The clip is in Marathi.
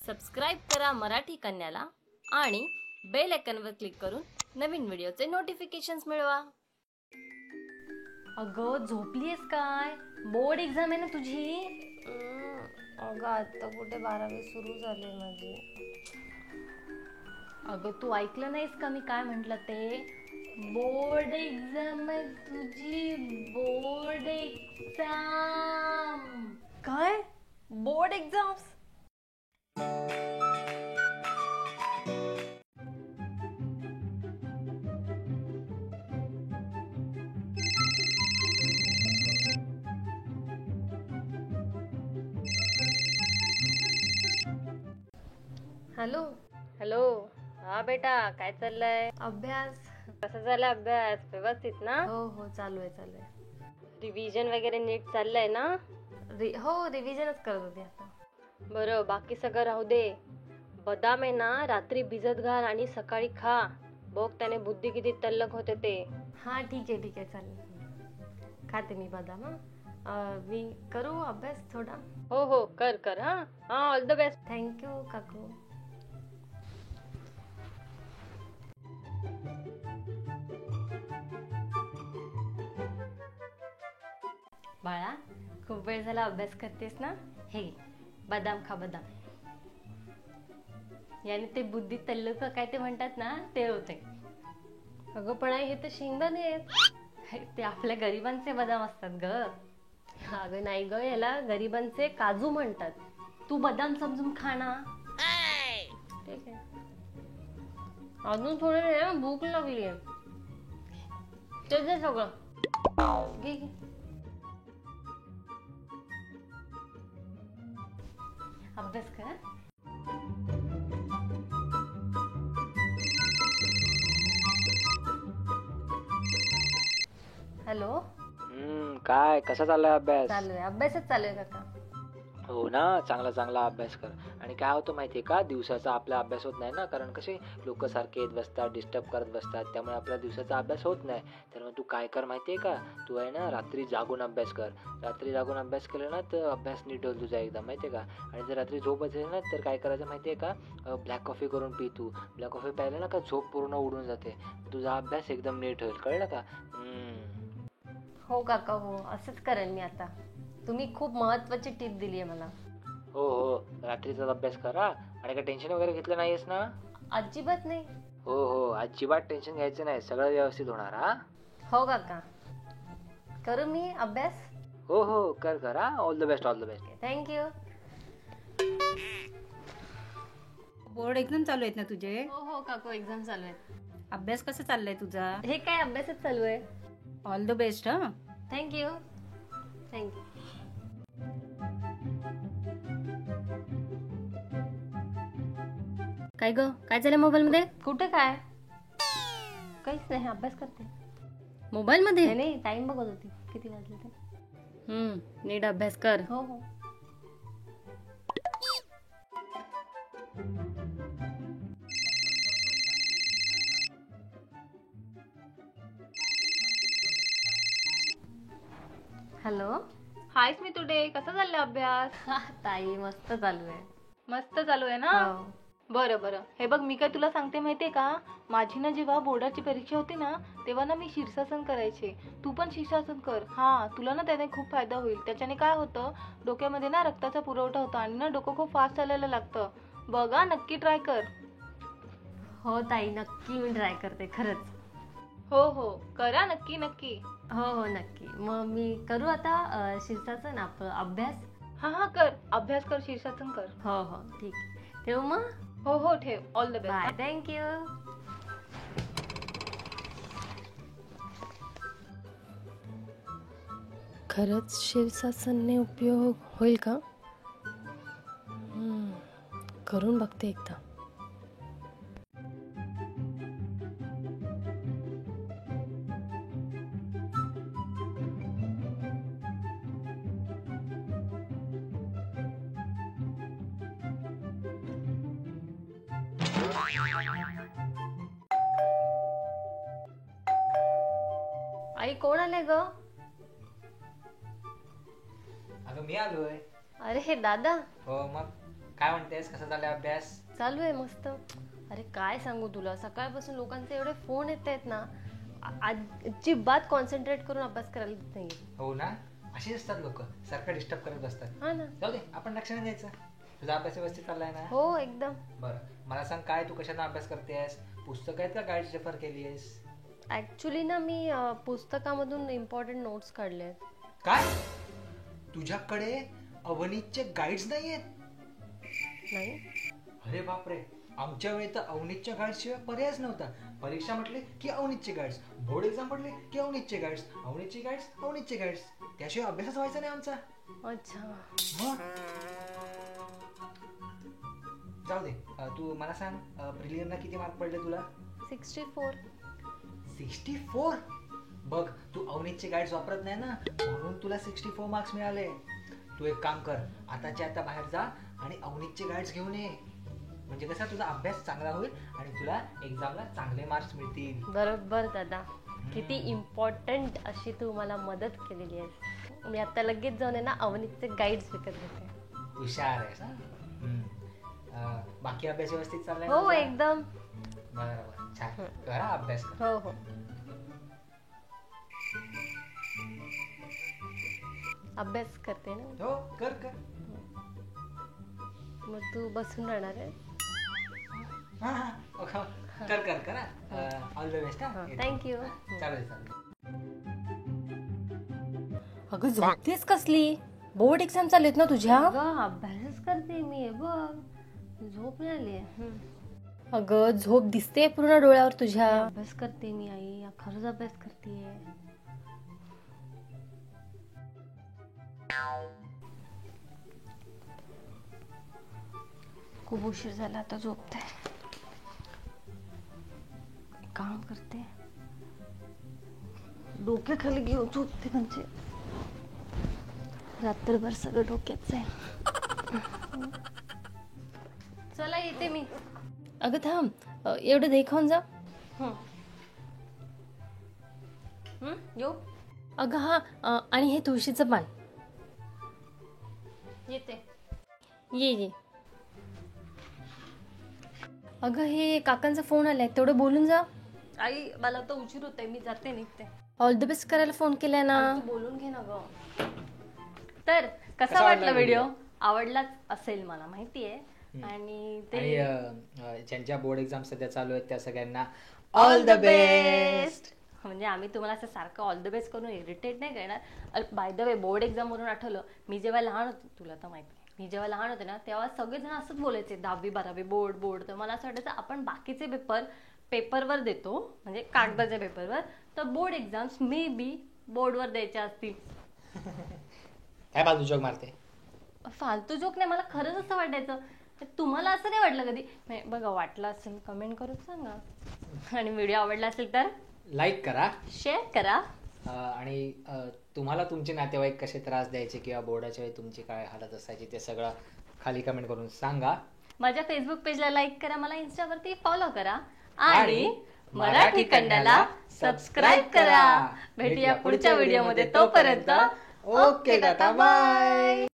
सबस्क्राईब करा मराठी कन्याला आणि बेल आयकॉनवर क्लिक करून नवीन व्हिडिओचे नोटिफिकेशन्स मिळवा. अगं झोपलीयस काय? बोर्ड एक्झाम आहे ना तुझी. अगं आता कुठे 12वी सुरू झाली माझी. अगं तू ऐकलं नाहीस का मी काय म्हटलं ते? बोर्ड एक्झाम आहे तुझी, बोर्ड एक्झाम. काय? Board exams? हॅलो. हॅलो. हा बेटा, काय चाललंय? अभ्यास. कसं झालं अभ्यास? व्यवस्थित ना? हो चालू आहे. रिव्हिजन वगैरे नीट चाललंय ना? हो रिव्हिजनच करत होते आता. बरं, बाकी सगळं राहू दे. बदाम आहे ना रात्री भिजत घाल आणि सकाळी खा. बघ त्याने बुद्धी किती तल्लख होते ते. हा ठीक आहे चालेल. खाते मी बदाम. मी करू अभ्यास थोडा. हो कर. हा ऑल द बेस्ट. थँक्यू काकू. बाळा, खूप वेळ झाला अभ्यास करतेस ना. हे बदाम खा, बदाम. याने ते बुद्धी तल्लख काय ते म्हणतात ना, ते होते. अगं पण हे तर शेंगदाणे आहेत. ते आपल्या गरिबांचे बदाम असतात ग. अगं नाही ग, याला गरिबांचे काजू म्हणतात. तू बदाम समजून खा ना. ठीक आहे. अजून थोडे नाही, भूक लागली आहे. ते दे सगळं. घे. अभ्यास कर. हॅलो. काय कसा चाललाय अभ्यास? अभ्यासच चालू आहे काका. हो ना, चांगला अभ्यास कर. आणि काय होतं माहितीये का, दिवसाचा आपला अभ्यास होत नाही ना, कारण कसे लोक सारखे येत बसतात, डिस्टर्ब करत बसतात, त्यामुळे आपला दिवसाचा अभ्यास होत नाही. त्यामुळे तू काय कर माहितीये का, तू आहे ना रात्री जागून अभ्यास कर. रात्री जागून अभ्यास केला ना तर अभ्यास नीट होईल तुझा एकदम, माहितीये का. आणि जर रात्री झोप असेल ना तर काय करायचं माहितीये का, ब्लॅक कॉफी करून पी तू. ब्लॅक कॉफी प्यायला ना का झोप पूर्ण उडून जाते, तुझा अभ्यास एकदम नीट होईल, कळलं का. हो काका, हो असंच करेन मी आता. तुम्ही खूप महत्वाची टिप दिली आहे मला. हो रात्रीचा अभ्यास करा. आणि काय टेन्शन वगैरे घेतलं नाहीयेस ना? अजिबात नाही. हो अजिबात टेन्शन घ्यायचं नाही, सगळं व्यवस्थित होणार. हा हो काका, करू मी अभ्यास. हो कर. हा all the best. Thank you. Board exam चालू आहेत ना तुझे? हो काकू, एक्झाम चालू आहेत. अभ्यास कसा चाललाय तुझा? हे काय अभ्यासच चालू आहे. All the best. हा थँक्यू. काय ग, काय झालं मोबाईल मध्ये? कुठे काय? काहीच नाही, अभ्यास करते. मोबाईल मध्ये? नाही, टाइम बघत होती किती वाजले ते. नीट अभ्यास कर. हो. हॅलो. हाय स्मितुडे, कसा चाललाय अभ्यास? ताई मस्त चालू आहे. मस्त चालू आहे ना? बरं. हे बघ, मी काय तुला सांगते माहितीये का, माझी ना जेव्हा बोर्डाची परीक्षा होती ना तेव्हा ना मी शीर्षासन करायचे. तू पण शीर्षासन कर. हा, तुला ना त्याने खूप फायदा होईल. त्याच्याने काय होतं, डोक्यामध्ये ना रक्ताचा पुरवठा होतो आणि ना डोकं खूप फास्ट चालायला लागतं. बघा, नक्की ट्राय कर. हो ताई, नक्की मी ट्राय करते खरंच. हो करा, नक्की. हो नक्की. मग मी करू आता शीर्षासन अभ्यास. हा कर, अभ्यास कर, शीर्षासन कर. हो ठीक. ठेवू मग? हो ठेव. All the best. Bye. Thank you. खरंच शीर्षासनने उपयोग होईल का? करून बघते एकदा. आई, कोण आले ग? अगं मी आलोय. अरे हे दादा. हो मग काय म्हणतेस, कसा चाललाय अभ्यास? चालू आहे मस्त. अरे काय सांगू तुला, सकाळपासून लोकांचे एवढे फोन येत आहेत ना, अजिबात कॉन्सन्ट्रेट करून अभ्यास करायला देत नाही. हो ना, अशी असतात लोक, सारखं डिस्टर्ब करत बसतात. हा ना. जाऊ दे, आपण लक्ष नाही द्यायचं. तुझा अभ्यास व्यवस्थित चाललाय ना? हो एकदम. बरं, मला सांग, काय तू कशाने अभ्यास करतेस? पुस्तक आहेत का गाईड रेफर केलीस? ऍक्च्युली ना मी पुस्तकामधून इम्पॉर्टंट नोट्स काढले आहेत. काय, तुझ्याकडे अवनीतचे गाईड्स नाही आहेत? नाही. अरे बापरे, आमच्या वेळी तर अवनीतच्या गाईड्स शिवाय पर्यायच नव्हता. परीक्षा म्हटले की अवनीतचे गाईड्स, बोर्ड एक्झाम म्हटले की अवनीतचे गाईड्स, अवनीतचे गाईड्स, अवनीतचे गाईड्स. त्याशिवाय अभ्यासच व्हायचा नाही आमचा. अच्छा. मग जाऊ दे, तू मला सांग, प्रिलियमला किती मार्क पडले तुला? 64. 64? बघ, तू अवनीतचे गाईड्स वापरत नाही ना, म्हणून तुला 64 मार्क्स मिळाले. तू एक काम कर, आताच्या आता बाहेर जा आणि अवनीतचे गाईड्स घेऊन ये. म्हणजे कसा तुझा अभ्यास चांगला होईल आणि तुला एक्झामला चांगले मार्क्स मिळतील. बरोबर दादा, किती इम्पॉर्टंट अशी तू मला मदत केलेली आहे. मी आता लगेच जाऊन आहे ना अवनीतचे गाईड्स विकत घेते. हुशार आहेस हा. बाकी अभ्यास व्यवस्थित चाललाय? हो एकदम. बरोबर, छान. करा अभ्यास कर. हो हो. अभ्यास करते ना. हो, कर कर. मग तू बसून राहणार आहे? हा हा, ओके. कर कर करा. All the best. हा, थँक्यू. चालेल चालेल. अगं झोपतेस कसली? बोर्ड एक्झाम चालू आहेत ना तुझ्या? अगं अभ्यासच करते मी. बघ, झोप नाही आली. अगं झोप दिसते पूर्ण डोळ्यावर तुझ्या. अभ्यास करते मी आई, खरंच अभ्यास करते. खूप उशीर झाला, आता झोपते. काम करते, डोक्याखाली घेऊन झोपते. म्हणजे रात्रभर सगळं डोक्याच आहे. चला येते मी. अगं थांब, एवढं दही खाऊन जा. येऊ. अगं हा, आणि हे तुळशीचं पान. येते. ये. अगं हे काकांचा फोन आलाय, तेवढं बोलून जा. आई मला तर उशीर होतोय, मी जाते, निघते. ऑल द बेस्ट करायला फोन केलाय ना. तू बोलून घे ना ग. तर कसा वाटला व्हिडिओ? आवडलाच असेल मला माहितीये. आणि ते ज्यांच्या बोर्ड एक्झाम सध्या चालू आहेत त्या सगळ्यांना ऑल द बेस्ट. म्हणजे आम्ही तुम्हाला असं सारखं ऑल द बेस्ट करून इरिटेट नाही करणार. By the way, board exam वरून आठवलं, मी जेव्हा लहान होते, तुला तर माहिती, मी जेव्हा लहान होते ना तेव्हा सगळेजण असंच बोलायचे, 10वी 12वी बोर्ड बोर्ड. तर मला असं वाटायचं आपण बाकीचे पेपरवर देतो, म्हणजे कागदाच्या पेपरवर, तर बोर्ड एक्झाम्स मे बी बोर्डवर द्यायच्या असतील. काय फालतू जोक मारते? फालतू जोक नाही, मला खरंच असं वाटायचं. तुम्हाला असं नाही वाटलं कधी? बघा, वाटलं असेल कमेंट करून सांगा. आणि व्हिडिओ आवडला असेल तर लाईक करा, शेअर करा. आणि तुम्हाला तुमचे नातेवाईक कसे त्रास द्यायचे किंवा बोर्डाच्या वेळी तुमची काय हालत असायची ते सगळं खाली कमेंट करून सांगा. माझ्या फेसबुक पेजला लाईक करा, मला इन्स्टावरती फॉलो करा आणि मराठी कन्याला सबस्क्राईब करा. भेटूया पुढच्या व्हिडिओमध्ये. तोपर्यंत ओके, टाटा, बाय.